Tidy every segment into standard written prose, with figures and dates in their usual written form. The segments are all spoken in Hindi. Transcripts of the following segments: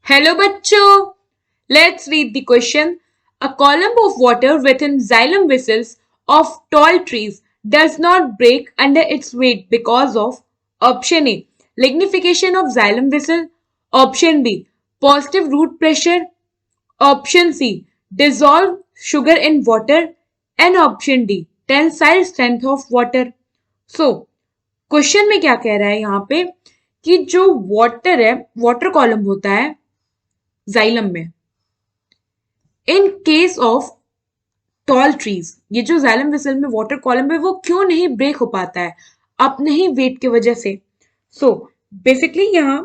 Hello bachcho. Let's read the question. A column of water within xylem vessels of tall trees does not break under its weight because of option A. Lignification of xylem vessel. Option B. Positive root pressure. Option C. Dissolve sugar in water. And option D. Tensile strength of water. So, question में क्या कह रहा है यहाँ पे कि जो वाटर है वाटर कॉलम होता है जाइलम में in case of tall trees ये जो जाइलम वेसल में वाटर कॉलम है वो क्यों नहीं ब्रेक हो पाता है अपने ही वेट की वजह से। सो बेसिकली यहाँ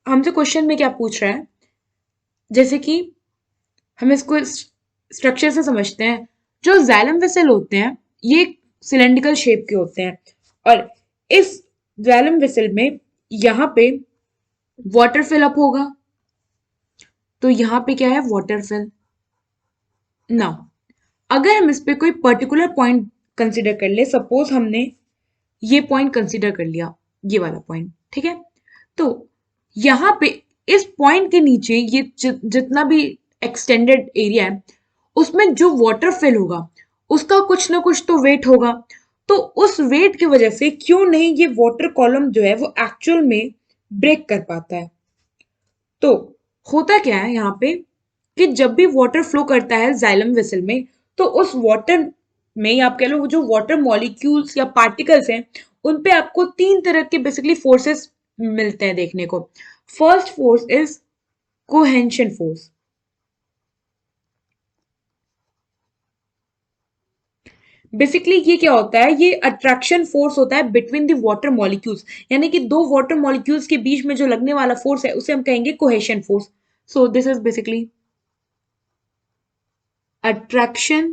हमसे क्वेश्चन में क्या पूछ रहा है, जैसे कि हम इसको स्ट्रक्चर से समझते हैं। जो जाइलम वेसल होते हैं ये सिलेंड्रिकल शेप के होते हैं और इस जाइलम वेसल में यहाँ पे वाटर फिलअप होगा, तो यहाँ पे क्या है वाटर फिल। नाउ अगर हम इस पे कोई पर्टिकुलर पॉइंट कंसिडर कर ले, सपोज हमने ये पॉइंट कंसिडर कर लिया, ये वाला पॉइंट, ठीक है। तो यहाँ पे इस पॉइंट के नीचे ये जितना भी एक्सटेंडेड एरिया है उसमें जो वाटर फिल होगा उसका कुछ ना कुछ तो वेट होगा। तो उस वेट की वजह से क्यों नहीं ये वाटर कॉलम जो है वो एक्चुअल में ब्रेक कर पाता है। तो होता क्या है यहाँ पे कि जब भी वाटर फ्लो करता है जाइलम वेसल में तो उस वाटर में या आप कह लो वो जो वाटर मॉलिक्यूल्स या पार्टिकल्स हैं उन पे आपको तीन तरह के बेसिकली फोर्सेस मिलते हैं देखने को। First force is cohesion force. Basically ये क्या होता है, ये अट्रैक्शन फोर्स होता है बिटवीन द वाटर मॉलिक्यूल्स, यानी कि दो वाटर मॉलिक्यूल्स के बीच में जो लगने वाला फोर्स है उसे हम कहेंगे cohesion force. So this is basically attraction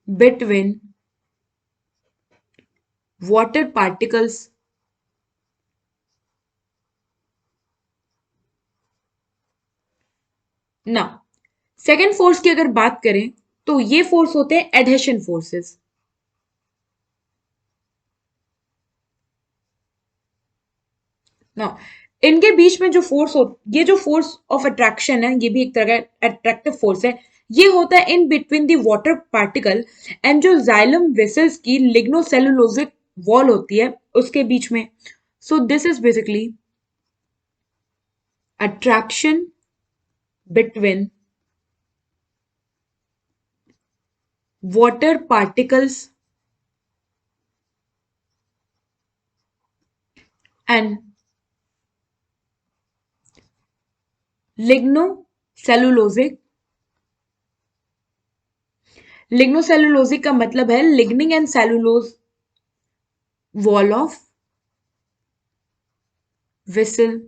between water particles ना। सेकेंड फोर्स की अगर बात करें तो ये फोर्स होते हैं एडहेशन फोर्सेस। ना इनके बीच में जो फोर्स हो, ये जो फोर्स ऑफ अट्रैक्शन है ये भी एक तरह का अट्रैक्टिव फोर्स है। ये होता है in between the water particle and जो जाइलम वेसल्स की लिग्नोसेलुलोजिक वॉल होती है उसके बीच में। So this is basically attraction between water particles and lignocellulosic. Lignocellulosic का मतलब है lignin and cellulose wall of vessel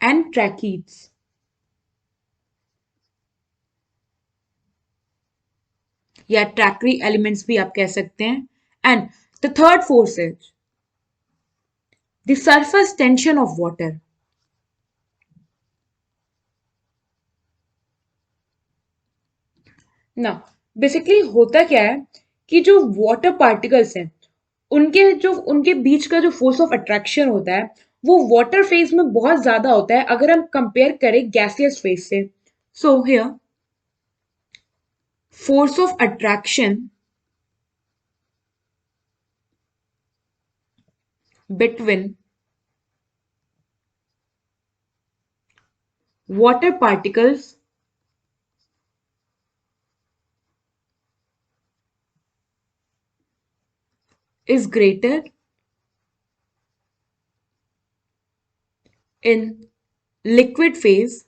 and tracheids, या ट्रैक्री एलिमेंट्स भी आप कह सकते हैं। And the third force is the surface tension of water. ना बेसिकली होता क्या है कि जो वाटर पार्टिकल्स हैं उनके बीच का जो फोर्स ऑफ अट्रैक्शन होता है वो वाटर फेज में बहुत ज्यादा होता है अगर हम कंपेयर करें गैसियस फेज से। So here force of attraction between water particles is greater in liquid phase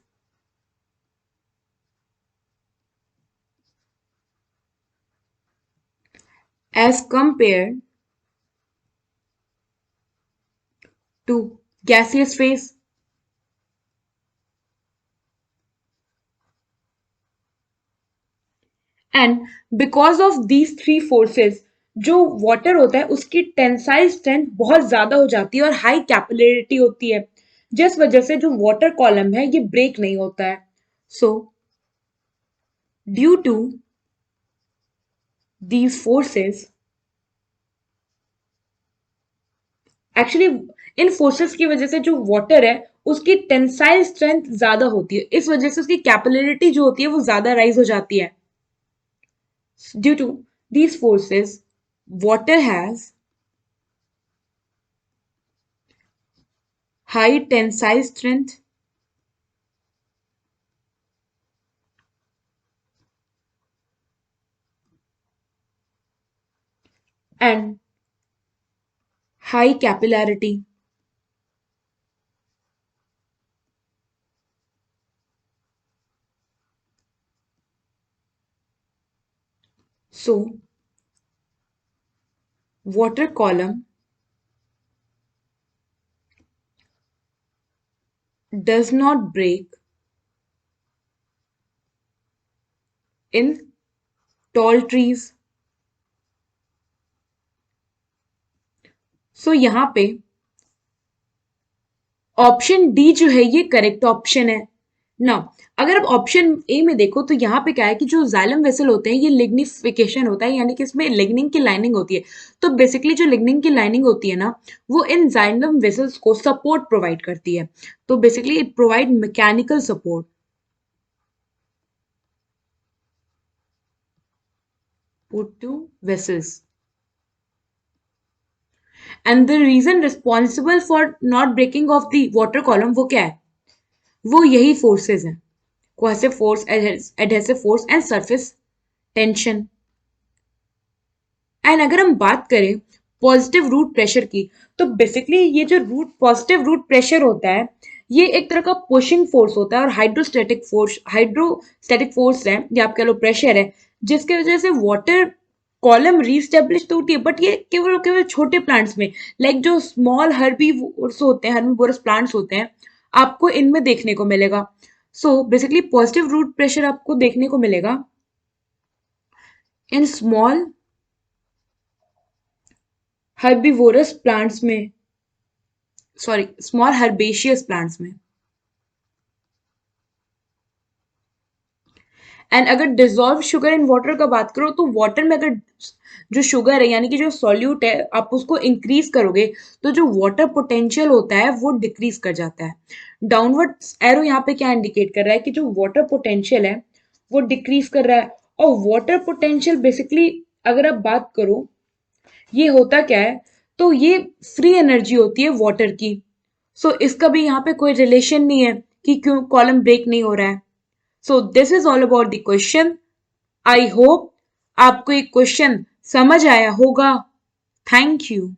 as compared to gaseous phase। And because of these three forces जो वाटर होता है उसकी टेंसाइल स्ट्रेंथ बहुत ज्यादा हो जाती है और हाई कैपिलरिटी होती है, जिस वजह से जो वाटर कॉलम है ये ब्रेक नहीं होता है। So due to these forces actually इन फोर्सेस की वजह से जो वाटर है उसकी टेंसाइल स्ट्रेंथ ज्यादा होती है, इस वजह से उसकी कैपिलरिटी जो होती है वो ज्यादा राइज हो जाती है. Due to these forces water has high tensile strength and high capillarity. So, water column does not break in tall trees. So, यहाँ पे ऑप्शन डी जो है ये करेक्ट ऑप्शन है ना. अगर आप ऑप्शन ए में देखो तो यहाँ पे क्या है कि जो जाइलम वेसल होते हैं ये लिग्निफिकेशन होता है, यानी कि इसमें लिग्निन की लाइनिंग होती है. तो बेसिकली जो लिग्निन की लाइनिंग होती है ना वो इन जाइलम वेसल्स को सपोर्ट प्रोवाइड करती है. तो basically it provide mechanical support to vessels. And the reason responsible for not breaking off the water column वो क्या है, वो यही फोर्सेस हैं, cohesive force, adhesive force and surface tension. And अगर हम बात करें पॉजिटिव रूट प्रेशर की, तो बेसिकली ये जो रूट पॉजिटिव रूट प्रेशर होता है ये एक तरह का पुशिंग फोर्स होता है, और हाइड्रोस्टैटिक फोर्स है या आप कह लो प्रेशर है, जिसके वजह से वाटर कॉलम रीस्टेब्लिश तो होती है, बट ये केवल केवल छोटे प्लांट्स में, लाइक जो स्मॉल हर्बीवोर्स होते हैं, हर्बीवोरस प्लांट्स होते हैं, आपको इनमें देखने को मिलेगा. So basically positive root pressure आपको देखने को मिलेगा इन स्मॉल हर्बीवोरस प्लांट्स में, सॉरी स्मॉल हर्बेशियस प्लांट्स में. एंड अगर डिजॉल्व शुगर इन वाटर का बात करो तो वाटर में अगर जो शुगर है यानी कि जो सॉल्यूट है आप उसको इंक्रीज करोगे तो जो वाटर पोटेंशियल होता है वो डिक्रीज कर जाता है. डाउनवर्ड एरो यहाँ पे क्या इंडिकेट कर रहा है कि जो वाटर पोटेंशियल है वो डिक्रीज कर रहा है. और वाटर पोटेंशियल बेसिकली अगर आप बात करो ये होता क्या है, तो ये फ्री एनर्जी होती है वाटर की. सो इसका भी यहाँ पे कोई रिलेशन नहीं है कि क्यों कॉलम ब्रेक नहीं हो रहा है. सो this is all about the question. I hope आपको एक क्वेश्चन समझ आया होगा. Thank you.